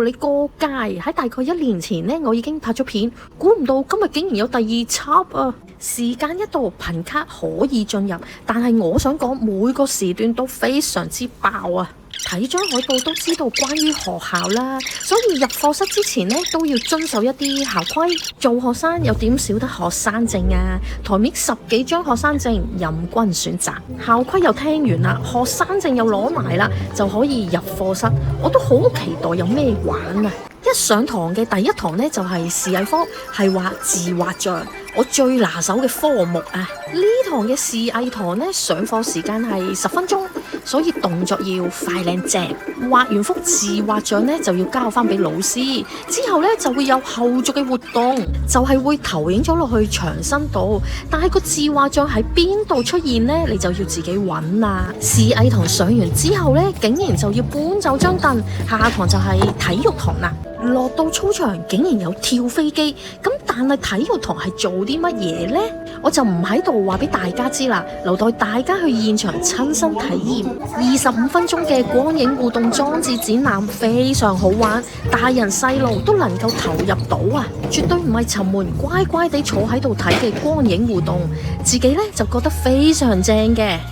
你過界。喺大概1年前呢，我已經拍咗片，估唔到今日竟然有第2輯啊！時間一到，憑卡可以進入，但係我想講每個時段都非常之爆啊！睇張海報都知道關於學校啦，所以入課室之前呢都要遵守一啲校規。做學生又點少得學生證啊？台面10幾張學生證任君選擇。校規又聽完啦，學生證又攞埋啦，就可以入課室。我都好期待有咩玩啊！一上堂嘅第一堂呢，就係視藝科，係畫自畫像，我最拿手嘅科目啊！呢堂嘅視藝堂呢，上課時間係10分鐘，所以動作要快靚正。畫完幅自畫像呢，就要交翻俾老師，之後呢，就會有後續嘅活動，就係會投影咗落去牆身度。但係個自畫像喺邊度出現呢？你就要自己揾啦。視藝堂上完之後呢，竟然就要搬走張凳，下堂就係體育堂啦。落到操場竟然有跳飛機，咁但係體育堂係做啲乜嘢呢？我就唔喺度話俾大家知啦，留待大家去現場親身體驗。25分鐘嘅光影互動裝置展覽非常好玩，大人細路都能夠投入到啊！絕對唔係沉悶乖乖地坐喺度睇嘅光影互動，自己呢就覺得非常正嘅。